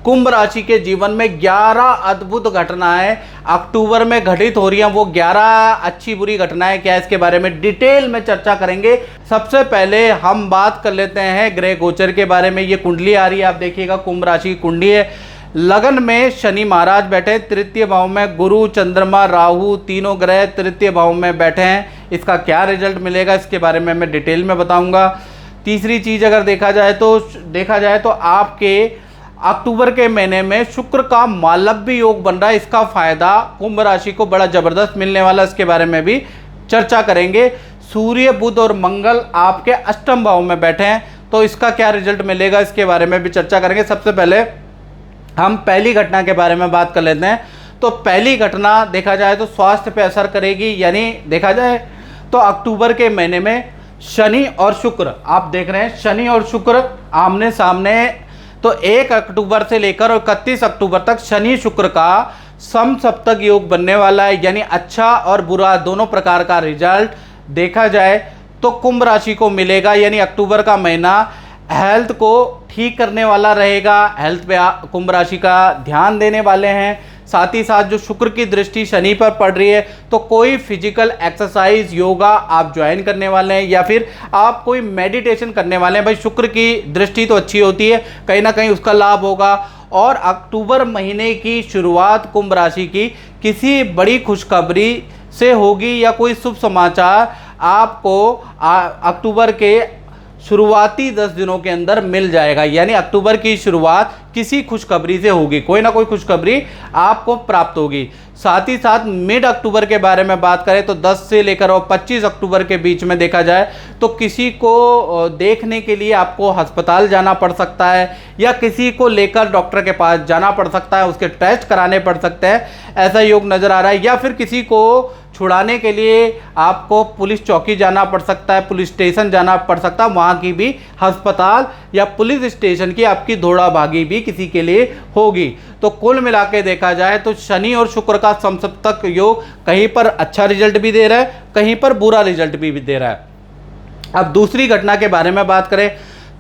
कुंभ राशि के जीवन में 11 अद्भुत घटनाएं अक्टूबर में घटित हो रही हैं। वो 11 अच्छी बुरी घटनाएं क्या है, इसके बारे में डिटेल में चर्चा करेंगे। सबसे पहले हम बात कर लेते हैं ग्रह गोचर के बारे में। ये कुंडली आ रही है, आप देखिएगा कुंभ राशि की कुंडली है। लगन में शनि महाराज बैठे, तृतीय भाव में गुरु चंद्रमा राहु तीनों ग्रह तृतीय भाव में बैठे हैं। इसका क्या रिजल्ट मिलेगा इसके बारे में मैं डिटेल में बताऊंगा। तीसरी चीज़ अगर देखा जाए तो आपके अक्टूबर के महीने में शुक्र का मालव्य योग बन रहा है। इसका फायदा कुंभ राशि को बड़ा जबरदस्त मिलने वाला है, इसके बारे में भी चर्चा करेंगे। सूर्य बुध और मंगल आपके अष्टम भाव में बैठे हैं, तो इसका क्या रिजल्ट मिलेगा इसके बारे में भी चर्चा करेंगे। सबसे पहले हम पहली घटना के बारे में बात कर लेते हैं। तो पहली घटना देखा जाए तो स्वास्थ्य पे असर करेगी, यानी देखा जाए तो अक्टूबर के महीने में शनि और शुक्र, आप देख रहे हैं शनि और शुक्र आमने सामने। तो 1 अक्टूबर से लेकर और 31 अक्टूबर तक शनि शुक्र का समसप्तक योग बनने वाला है, यानी अच्छा और बुरा दोनों प्रकार का रिजल्ट देखा जाए तो कुंभ राशि को मिलेगा। यानी अक्टूबर का महीना हेल्थ को ठीक करने वाला रहेगा, हेल्थ पे कुंभ राशि का ध्यान देने वाले हैं। साथ ही साथ जो शुक्र की दृष्टि शनि पर पड़ रही है, तो कोई फिजिकल एक्सरसाइज योगा आप ज्वाइन करने वाले हैं या फिर आप कोई मेडिटेशन करने वाले हैं। भाई शुक्र की दृष्टि तो अच्छी होती है, कहीं ना कहीं उसका लाभ होगा। और अक्टूबर महीने की शुरुआत कुंभ राशि की किसी बड़ी खुशखबरी से होगी या कोई शुभ समाचार आपको अक्टूबर के शुरुआती 10 दिनों के अंदर मिल जाएगा। यानी अक्टूबर की शुरुआत किसी खुशखबरी से होगी, कोई ना कोई खुशखबरी आपको प्राप्त होगी। साथ ही साथ मिड अक्टूबर के बारे में बात करें तो 10 से लेकर और 25 अक्टूबर के बीच में देखा जाए तो किसी को देखने के लिए आपको अस्पताल जाना पड़ सकता है या किसी को लेकर डॉक्टर के पास जाना पड़ सकता है, उसके टेस्ट कराने पड़ सकते हैं, ऐसा योग नज़र आ रहा है। या फिर किसी को छुड़ाने के लिए आपको पुलिस चौकी जाना पड़ सकता है, पुलिस स्टेशन जाना पड़ सकता है, वहाँ की भी अस्पताल या पुलिस स्टेशन की आपकी दौड़ा भागी भी किसी के लिए होगी। तो कुल मिला के देखा जाए तो शनि और शुक्र का समसप्तक योग कहीं पर अच्छा रिजल्ट भी दे रहा है, कहीं पर बुरा रिजल्ट भी दे रहा है। अब दूसरी घटना के बारे में बात करें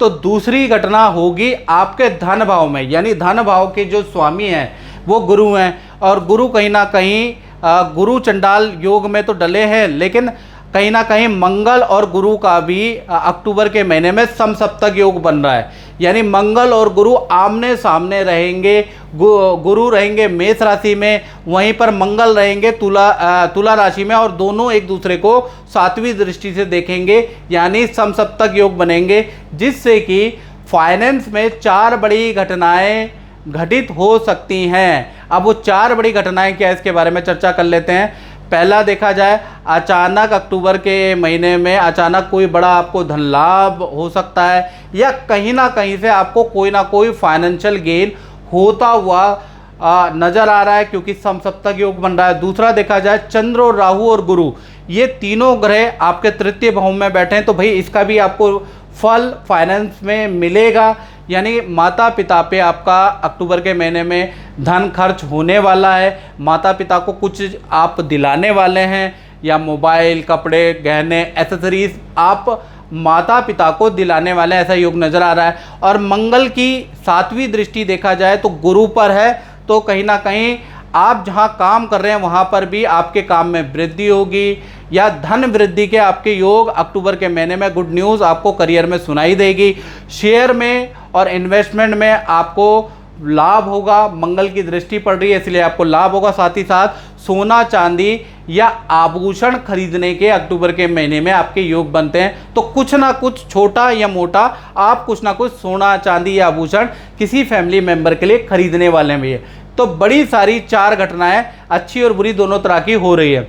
तो दूसरी घटना होगी आपके धन भाव में। यानी धन भाव के जो स्वामी हैं वो गुरु हैं, और गुरु कहीं ना कहीं गुरु चंडाल योग में तो डले हैं, लेकिन कहीं ना कहीं मंगल और गुरु का भी अक्टूबर के महीने में समसप्तक योग बन रहा है। यानी मंगल और गुरु आमने सामने रहेंगे। गुरु रहेंगे मेष राशि में, वहीं पर मंगल रहेंगे तुला राशि में, और दोनों एक दूसरे को 7वीं दृष्टि से देखेंगे, यानी समसप्तक योग बनेंगे, जिससे कि फाइनेंस में 4 बड़ी घटनाएं घटित हो सकती हैं। अब वो 4 बड़ी घटनाएं क्या है इसके बारे में चर्चा कर लेते हैं। पहला देखा जाए, अचानक अक्टूबर के महीने में अचानक कोई बड़ा आपको धन लाभ हो सकता है, या कहीं ना कहीं से आपको कोई ना कोई फाइनेंशियल गेन होता हुआ नजर आ रहा है, क्योंकि समसप्तक योग बन रहा है। दूसरा देखा जाए, चंद्र और राहु और गुरु ये तीनों ग्रह आपके तृतीय भाव में बैठे हैं, तो भाई इसका भी आपको फल फाइनेंस में मिलेगा। यानी माता पिता पे आपका अक्टूबर के महीने में धन खर्च होने वाला है, माता पिता को कुछ आप दिलाने वाले हैं, या मोबाइल, कपड़े, गहने, एसेसरीज आप माता पिता को दिलाने वाले हैं, ऐसा योग नज़र आ रहा है। और मंगल की 7वीं दृष्टि देखा जाए तो गुरु पर है, तो कहीं ना कहीं आप जहां काम कर रहे हैं वहां पर भी आपके काम में वृद्धि होगी, या धन वृद्धि के आपके योग अक्टूबर के महीने में गुड न्यूज़ आपको करियर में सुनाई देगी। शेयर में और इन्वेस्टमेंट में आपको लाभ होगा, मंगल की दृष्टि पड़ रही है इसलिए आपको लाभ होगा। साथ ही साथ सोना चांदी या आभूषण खरीदने के अक्टूबर के महीने में आपके योग बनते हैं, तो कुछ ना कुछ छोटा या मोटा आप कुछ ना कुछ सोना चांदी या आभूषण किसी फैमिली मेंबर के लिए खरीदने वाले भी है। तो बड़ी सारी 4 घटनाएं अच्छी और बुरी दोनों तरह की हो रही है।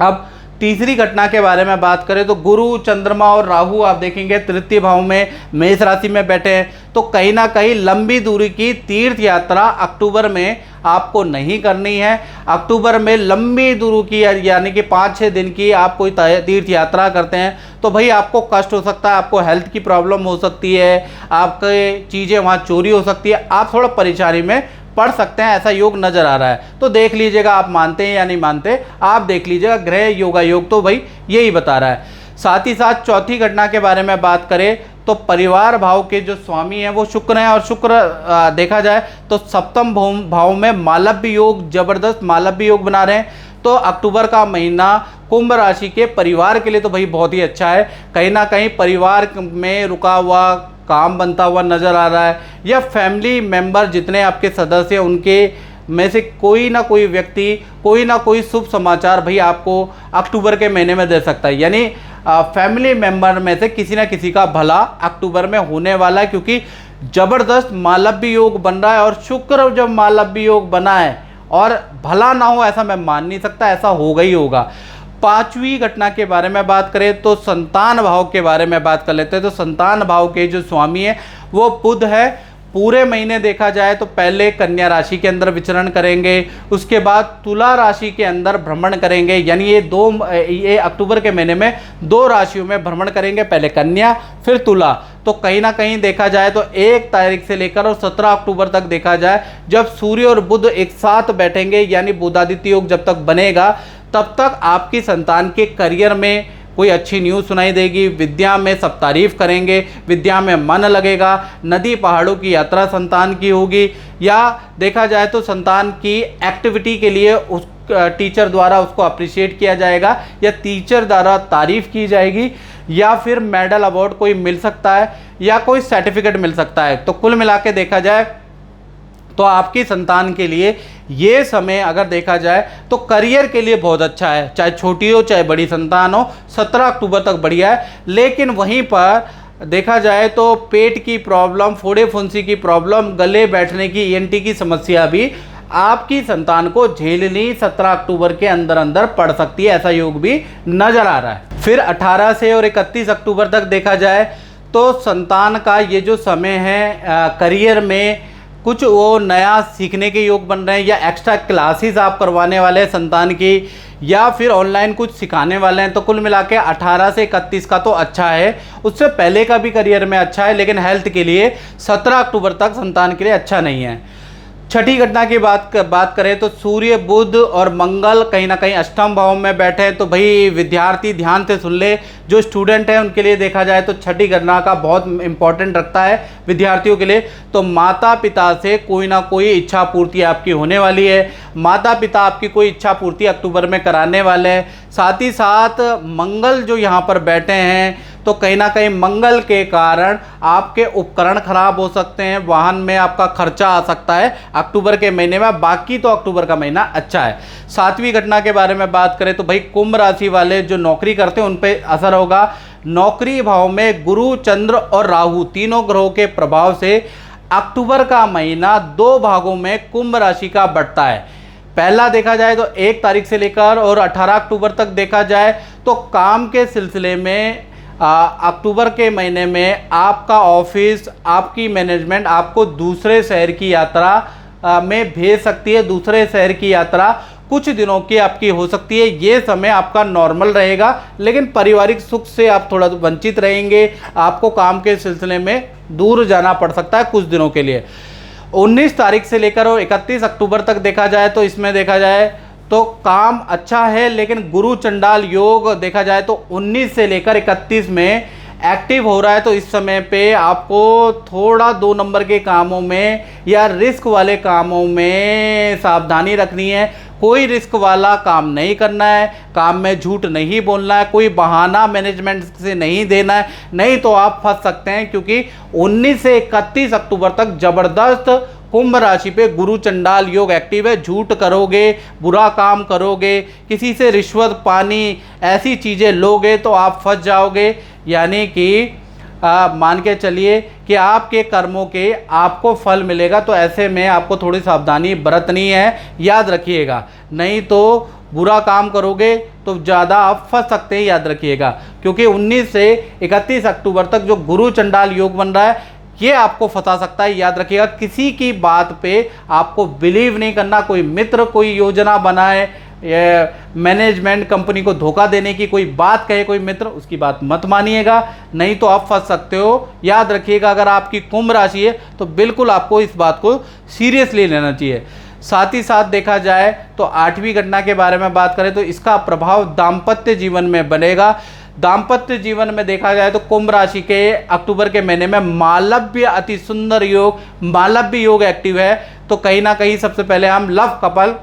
अब तीसरी घटना के बारे में बात करें तो गुरु चंद्रमा और राहु आप देखेंगे तृतीय भाव में मेष राशि में बैठे हैं, तो कहीं ना कहीं लंबी दूरी की तीर्थ यात्रा अक्टूबर में आपको नहीं करनी है। अक्टूबर में लंबी दूरी की यानी कि 5-6 दिन की आप कोई तीर्थ यात्रा करते हैं तो भाई आपको कष्ट हो सकता है, आपको हेल्थ की प्रॉब्लम हो सकती है, आपके चीज़ें वहाँ चोरी हो सकती है, आप थोड़ा परेशानी में पढ़ सकते हैं, ऐसा योग नजर आ रहा है। तो देख लीजिएगा आप मानते हैं या नहीं मानते, आप देख लीजिएगा। ग्रह योगा योग तो भाई यही बता रहा है। साथ ही साथ चौथी घटना के बारे में बात करें तो परिवार भाव के जो स्वामी हैं वो शुक्र हैं, और शुक्र देखा जाए तो सप्तम भाव में मालव्य योग, जबरदस्त मालव्य योग बना रहे हैं। तो अक्टूबर का महीना कुंभ राशि के परिवार के लिए तो भाई बहुत ही अच्छा है। कहीं ना कहीं परिवार में रुका हुआ काम बनता हुआ नज़र आ रहा है, या फैमिली मेंबर जितने आपके सदस्य हैं उनके में से कोई ना कोई व्यक्ति कोई ना कोई शुभ समाचार भाई आपको अक्टूबर के महीने में दे सकता है। यानी फैमिली मेंबर में से किसी ना किसी का भला अक्टूबर में होने वाला है, क्योंकि ज़बरदस्त मालव्य योग बन रहा है। और शुक्र जब मालव्य योग बना है और भला ना हो ऐसा मैं मान नहीं सकता, ऐसा होगा ही होगा। पांचवी घटना के बारे में बात करें तो संतान भाव के बारे में बात कर लेते हैं। तो संतान भाव के जो स्वामी है वो बुध है। पूरे महीने देखा जाए तो पहले कन्या राशि के अंदर विचरण करेंगे, उसके बाद तुला राशि के अंदर भ्रमण करेंगे। यानी ये अक्टूबर के महीने में 2 राशियों में भ्रमण करेंगे, पहले कन्या फिर तुला। तो कहीं ना कहीं देखा जाए तो 1 तारीख से लेकर और 17 अक्टूबर तक देखा जाए जब सूर्य और बुध एक साथ बैठेंगे, यानी बुधादित्य योग जब तक बनेगा तब तक आपकी संतान के करियर में कोई अच्छी न्यूज़ सुनाई देगी। विद्या में सब तारीफ करेंगे, विद्या में मन लगेगा, नदी पहाड़ों की यात्रा संतान की होगी, या देखा जाए तो संतान की एक्टिविटी के लिए उस टीचर द्वारा उसको अप्रिशिएट किया जाएगा, या टीचर द्वारा तारीफ की जाएगी, या फिर मेडल अवार्ड कोई मिल सकता है, या कोई सर्टिफिकेट मिल सकता है। तो कुल मिला के देखा जाए तो आपकी संतान के लिए ये समय अगर देखा जाए तो करियर के लिए बहुत अच्छा है, चाहे छोटी हो चाहे बड़ी संतान हो। 17 अक्टूबर तक बढ़िया है। लेकिन वहीं पर देखा जाए तो पेट की प्रॉब्लम, फोड़े फुंसी की प्रॉब्लम, गले बैठने की, ENT की समस्या भी आपकी संतान को झेलनी 17 अक्टूबर के अंदर अंदर पड़ सकती है, ऐसा योग भी नजर आ रहा है। फिर 18 से और 31 अक्टूबर तक देखा जाए तो संतान का ये जो समय है करियर में कुछ वो नया सीखने के योग बन रहे हैं, या एक्स्ट्रा क्लासेस आप करवाने वाले हैं संतान की, या फिर ऑनलाइन कुछ सिखाने वाले हैं। तो कुल मिला के 18 से 31 का तो अच्छा है, उससे पहले का भी करियर में अच्छा है, लेकिन हेल्थ के लिए 17 अक्टूबर तक संतान के लिए अच्छा नहीं है। छठी घटना की बात करें तो सूर्य, बुध और मंगल कहीं ना कहीं अष्टम भाव में बैठे हैं। तो भाई विद्यार्थी ध्यान से सुन ले, जो स्टूडेंट हैं उनके लिए देखा जाए तो छठी घटना का बहुत इंपॉर्टेंट रखता है विद्यार्थियों के लिए। तो माता पिता से कोई ना कोई इच्छा पूर्ति आपकी होने वाली है, माता पिता आपकी कोई इच्छा पूर्ति अक्टूबर में कराने वाले हैं। साथ ही साथ मंगल जो यहाँ पर बैठे हैं तो कहीं ना कहीं मंगल के कारण आपके उपकरण खराब हो सकते हैं, वाहन में आपका खर्चा आ सकता है अक्टूबर के महीने में। बाकी तो अक्टूबर का महीना अच्छा है। 7वीं घटना के बारे में बात करें तो भाई कुंभ राशि वाले जो नौकरी करते हैं उन पे असर होगा। नौकरी भाव में गुरु, चंद्र और राहु तीनों ग्रहों के प्रभाव से अक्टूबर का महीना 2 भागों में कुंभ राशि का बढ़ता है। पहला देखा जाए तो 1 तारीख से लेकर और 18 अक्टूबर तक देखा जाए तो काम के सिलसिले में अक्टूबर के महीने में आपका ऑफिस, आपकी मैनेजमेंट आपको दूसरे शहर की यात्रा में भेज सकती है। दूसरे शहर की यात्रा कुछ दिनों की आपकी हो सकती है। ये समय आपका नॉर्मल रहेगा, लेकिन पारिवारिक सुख से आप थोड़ा वंचित रहेंगे। आपको काम के सिलसिले में दूर जाना पड़ सकता है कुछ दिनों के लिए। 19 तारीख से लेकर और 31 अक्टूबर तक देखा जाए तो इसमें देखा जाए तो काम अच्छा है, लेकिन गुरु चंडाल योग देखा जाए तो 19 से लेकर 31 में एक्टिव हो रहा है। तो इस समय पे आपको थोड़ा 2 नंबर के कामों में या रिस्क वाले कामों में सावधानी रखनी है। कोई रिस्क वाला काम नहीं करना है, काम में झूठ नहीं बोलना है, कोई बहाना मैनेजमेंट से नहीं देना है, नहीं तो आप फंस सकते हैं। क्योंकि 19 से 31 अक्टूबर तक जबरदस्त कुंभ राशि पे गुरु चंडाल योग एक्टिव है। झूठ करोगे, बुरा काम करोगे, किसी से रिश्वत पानी ऐसी चीज़ें लोगे तो आप फंस जाओगे। यानी कि मान के चलिए कि आपके कर्मों के आपको फल मिलेगा। तो ऐसे में आपको थोड़ी सावधानी बरतनी है, याद रखिएगा, नहीं तो बुरा काम करोगे तो ज़्यादा आप फंस सकते हैं, याद रखिएगा। क्योंकि 19 से 31 अक्टूबर तक जो गुरु चंडाल योग बन रहा है ये आपको फंसा सकता है, याद रखिएगा। किसी की बात पे आपको बिलीव नहीं करना। कोई मित्र कोई योजना बनाए, मैनेजमेंट कंपनी को धोखा देने की कोई बात कहे कोई मित्र, उसकी बात मत मानिएगा, नहीं तो आप फंस सकते हो, याद रखिएगा। अगर आपकी कुंभ राशि है तो बिल्कुल आपको इस बात को सीरियसली लेना चाहिए। साथ ही साथ देखा जाए तो 8वीं घटना के बारे में बात करें तो इसका प्रभाव दाम्पत्य जीवन में बनेगा। दाम्पत्य जीवन में देखा जाए तो कुंभ राशि के अक्टूबर के महीने में मालव्य अति सुंदर योग, मालव्य योग एक्टिव है। तो कहीं ना कहीं सबसे पहले हम लव कपल,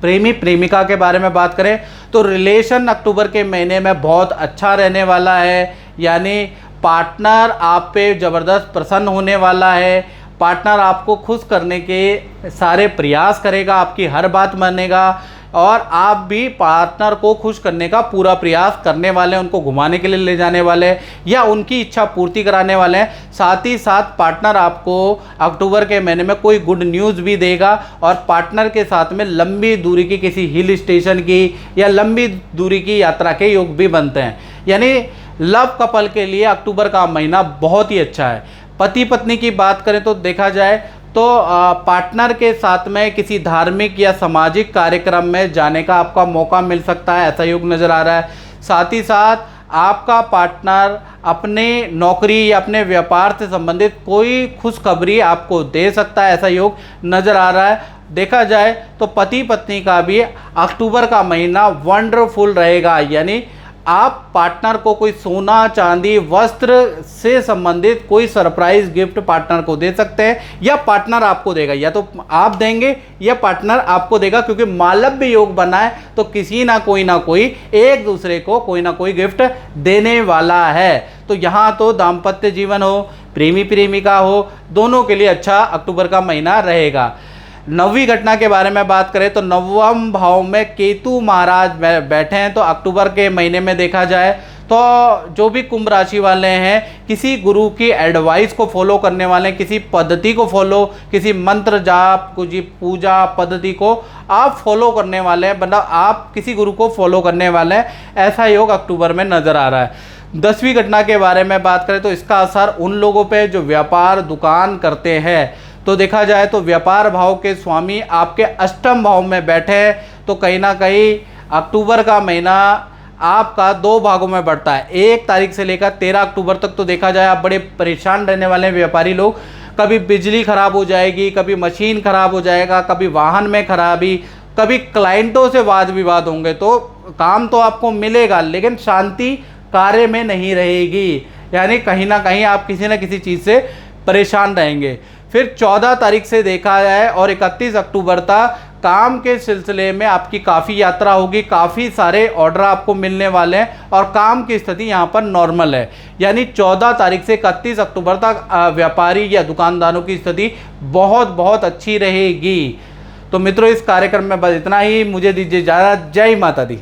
प्रेमी प्रेमिका के बारे में बात करें तो रिलेशन अक्टूबर के महीने में बहुत अच्छा रहने वाला है। यानी पार्टनर आप पे ज़बरदस्त प्रसन्न होने वाला है। पार्टनर आपको खुश करने के सारे प्रयास करेगा, आपकी हर बात मानेगा और आप भी पार्टनर को खुश करने का पूरा प्रयास करने वाले हैं, उनको घुमाने के लिए ले जाने वाले हैं या उनकी इच्छा पूर्ति कराने वाले हैं। साथ ही साथ पार्टनर आपको अक्टूबर के महीने में कोई गुड न्यूज़ भी देगा और पार्टनर के साथ में लंबी दूरी की किसी हिल स्टेशन की या लंबी दूरी की यात्रा के योग भी बनते हैं। यानी लव कपल के लिए अक्टूबर का महीना बहुत ही अच्छा है। पति पत्नी की बात करें तो देखा जाए तो पार्टनर के साथ में किसी धार्मिक या सामाजिक कार्यक्रम में जाने का आपका मौका मिल सकता है, ऐसा योग नज़र आ रहा है। साथ ही साथ आपका पार्टनर अपने नौकरी या अपने व्यापार से संबंधित कोई खुशखबरी आपको दे सकता है, ऐसा योग नज़र आ रहा है। देखा जाए तो पति पत्नी का भी अक्टूबर का महीना वंडरफुल रहेगा। यानी आप पार्टनर को कोई सोना चांदी वस्त्र से संबंधित कोई सरप्राइज गिफ्ट पार्टनर को दे सकते हैं या पार्टनर आपको देगा, या तो आप देंगे या पार्टनर आपको देगा, क्योंकि मालव्य योग बना है तो किसी ना कोई एक दूसरे को कोई ना कोई गिफ्ट देने वाला है। तो यहाँ तो दाम्पत्य जीवन हो, प्रेमी प्रेमिका हो, दोनों के लिए अच्छा अक्टूबर का महीना रहेगा। नवीं घटना के बारे में बात करें तो नवम भाव में केतु महाराज बैठे हैं। तो अक्टूबर के महीने में देखा जाए तो जो भी कुंभ राशि वाले हैं किसी गुरु की एडवाइस को फॉलो करने वाले हैं, किसी पद्धति को फॉलो, किसी मंत्र जाप कुछ पूजा पद्धति को आप फॉलो करने वाले हैं, मतलब आप किसी गुरु को फॉलो करने वाले हैं, ऐसा योग अक्टूबर में नज़र आ रहा है। 10वीं घटना के बारे में बात करें तो इसका असर उन लोगों पे जो व्यापार दुकान करते हैं। तो देखा जाए तो व्यापार भाव के स्वामी आपके अष्टम भाव में बैठे हैं। तो कहीं ना कहीं अक्टूबर का महीना आपका 2 भागों में बढ़ता है। 1 तारीख से लेकर 13 अक्टूबर तक तो देखा जाए आप बड़े परेशान रहने वाले हैं व्यापारी लोग। कभी बिजली खराब हो जाएगी, कभी मशीन खराब हो जाएगा, कभी वाहन में खराबी, कभी क्लाइंटों से वाद विवाद होंगे। तो काम तो आपको मिलेगा लेकिन शांति कार्य में नहीं रहेगी। यानी कहीं ना कहीं आप किसी न किसी चीज़ से परेशान रहेंगे। फिर 14 तारीख से देखा जाए और 31 अक्टूबर तक काम के सिलसिले में आपकी काफ़ी यात्रा होगी, काफ़ी सारे ऑर्डर आपको मिलने वाले हैं और काम की स्थिति यहाँ पर नॉर्मल है। यानी 14 तारीख से 31 अक्टूबर तक व्यापारी या दुकानदारों की स्थिति बहुत बहुत अच्छी रहेगी। तो मित्रों, इस कार्यक्रम में बस इतना ही। मुझे दीजिए इजाज़त। जय माता दी।